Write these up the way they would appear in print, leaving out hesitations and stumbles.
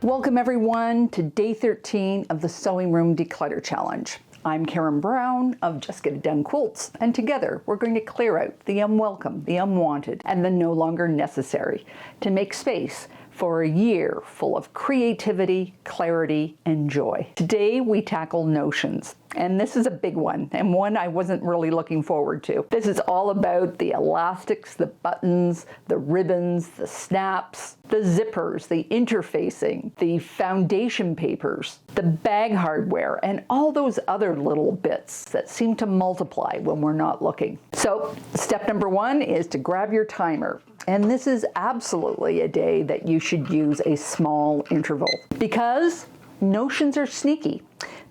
Welcome everyone to day 13 of the Sewing Room Declutter Challenge. I'm Karen Brown of Just Get It Done Quilts, and together we're going to clear out the unwelcome, the unwanted, and the no longer necessary to make space for a year full of creativity, clarity, and joy. Today we tackle notions, and this is a big one, and one I wasn't really looking forward to. This is all about the elastics, the buttons, the ribbons, the snaps, the zippers, the interfacing, the foundation papers, the bag hardware, and all those other little bits that seem to multiply when we're not looking. So step number one is to grab your timer. And this is absolutely a day that you should use a small interval because notions are sneaky.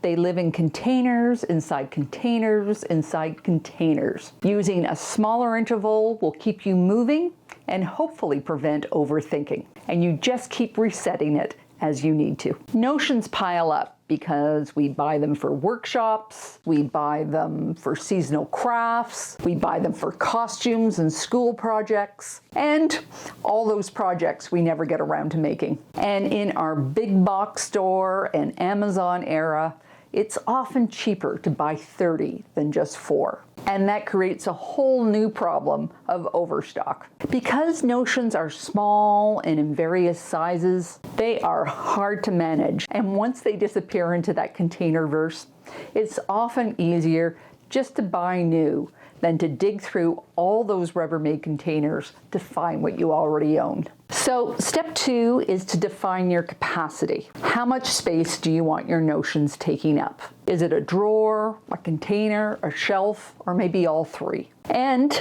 They live in containers, inside containers, inside containers. Using a smaller interval will keep you moving and hopefully prevent overthinking. And you just keep resetting it as you need to. Notions pile up because we buy them for workshops, we buy them for seasonal crafts, we buy them for costumes and school projects, and all those projects we never get around to making. And in our big box store and Amazon era, it's often cheaper to buy 30 than just 4. And that creates a whole new problem of overstock. Because notions are small and in various sizes, they are hard to manage. And once they disappear into that container verse, it's often easier just to buy new than to dig through all those Rubbermaid containers to find what you already owned. So step 2 is to define your capacity. How much space do you want your notions taking up? Is it a drawer, a container, a shelf, or maybe all 3? And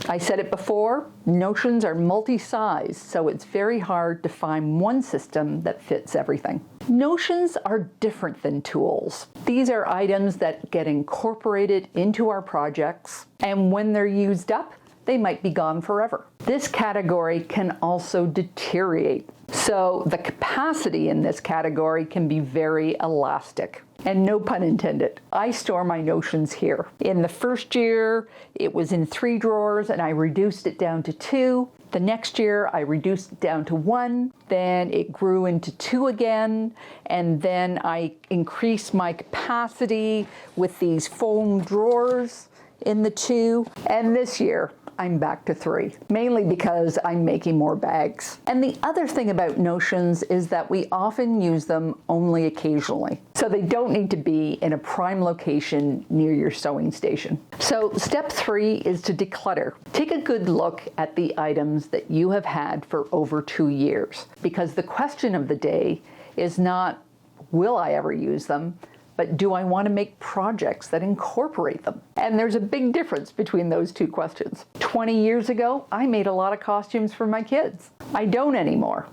I said it before, notions are multi-size, so it's very hard to find one system that fits everything. Notions are different than tools. These are items that get incorporated into our projects, and when they're used up, they might be gone forever. This category can also deteriorate. So the capacity in this category can be very elastic. And no pun intended. I store my notions here. In the first year, it was in 3 drawers and I reduced it down to 2. The next year, I reduced it down to 1. Then it grew into 2 again. And then I increased my capacity with these foam drawers in the 2. And this year, I'm back to 3, mainly because I'm making more bags. And the other thing about notions is that we often use them only occasionally. So they don't need to be in a prime location near your sewing station. So step 3 is to declutter. Take a good look at the items that you have had for over 2 years, because the question of the day is not, will I ever use them? But do I want to make projects that incorporate them? And there's a big difference between those two questions. 20 years ago, I made a lot of costumes for my kids. I don't anymore.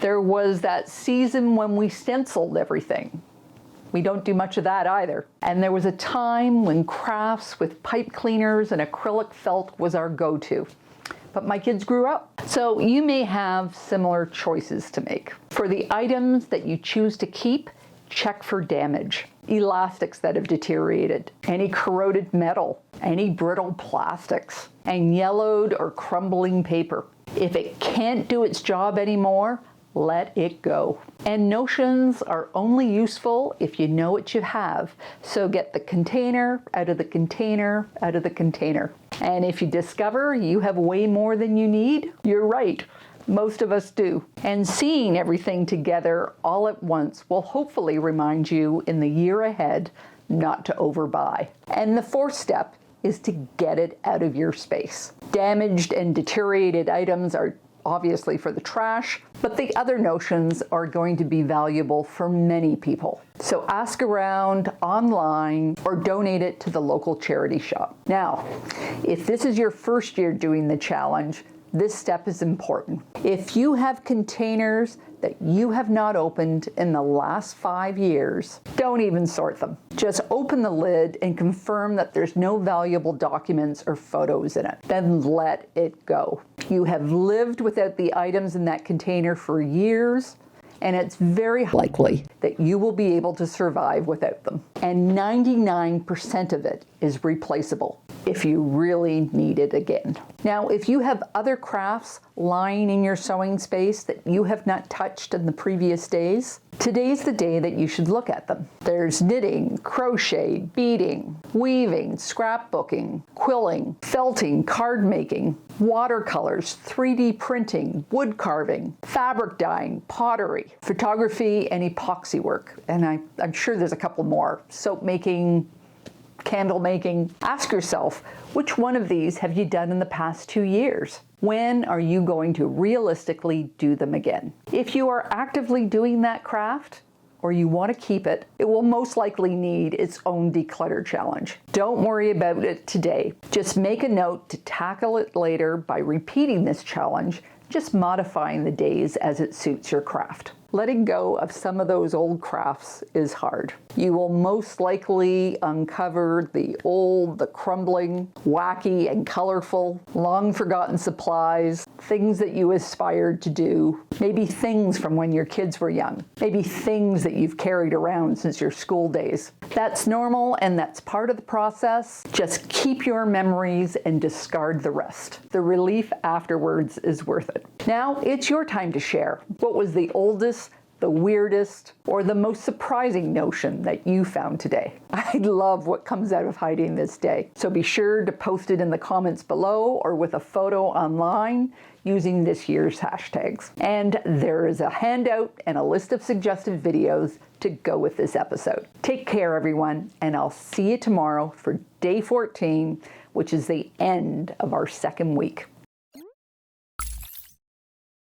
There was that season when we stenciled everything. We don't do much of that either. And there was a time when crafts with pipe cleaners and acrylic felt was our go-to. But my kids grew up. So you may have similar choices to make. For the items that you choose to keep, check for damage, elastics that have deteriorated, any corroded metal, any brittle plastics, and yellowed or crumbling paper. If it can't do its job anymore, let it go. And notions are only useful if you know what you have. So get the container out of the container out of the container. And if you discover you have way more than you need, you're right. Most of us do. And seeing everything together all at once will hopefully remind you in the year ahead not to overbuy. And the 4th step is to get it out of your space. Damaged and deteriorated items are obviously for the trash, but the other notions are going to be valuable for many people. So ask around online or donate it to the local charity shop. Now, if this is your first year doing the challenge, this step is important. If you have containers that you have not opened in the last 5 years, don't even sort them. Just open the lid and confirm that there's no valuable documents or photos in it. Then let it go. You have lived without the items in that container for years, and it's very likely that you will be able to survive without them. And 99% of it is replaceable. if you really need it again. Now, if you have other crafts lying in your sewing space that you have not touched in the previous days, today's the day that you should look at them. There's knitting, crochet, beading, weaving, scrapbooking, quilling, felting, card making, watercolors, 3D printing, wood carving, fabric dyeing, pottery, photography, and epoxy work. And I'm sure there's a couple more. Soap making, candle making. Ask yourself, which one of these have you done in the past 2 years? When are you going to realistically do them again? If you are actively doing that craft, or you want to keep it, it will most likely need its own declutter challenge. Don't worry about it today. Just make a note to tackle it later by repeating this challenge, just modifying the days as it suits your craft. Letting go of some of those old crafts is hard. You will most likely uncover the old, the crumbling, wacky and colorful, long forgotten supplies, things that you aspired to do, maybe things from when your kids were young, maybe things that you've carried around since your school days. That's normal and that's part of the process. Just keep your memories and discard the rest. The relief afterwards is worth it. Now it's your time to share. What was the oldest, the weirdest, or the most surprising notion that you found today? I love what comes out of hiding this day. So be sure to post it in the comments below or with a photo online using this year's hashtags. And there is a handout and a list of suggested videos to go with this episode. Take care, everyone, and I'll see you tomorrow for day 14, which is the end of our second week.